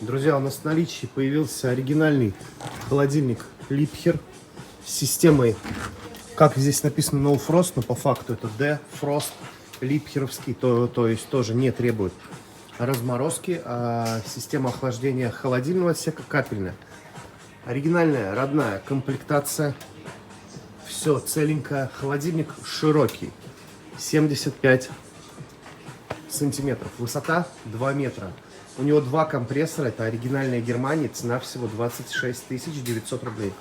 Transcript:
Друзья, у нас в наличии появился оригинальный холодильник Liebherr с системой, как здесь написано No Frost, но по факту это D-Frost, Liebherr'овский, то есть тоже не требует разморозки, а система охлаждения холодильного отсека капельная. Оригинальная, родная комплектация, все целенькое, холодильник широкий, 75 сантиметров, высота 2 метра. У него два компрессора, это оригинальная Германия, цена всего 26 900 рублей.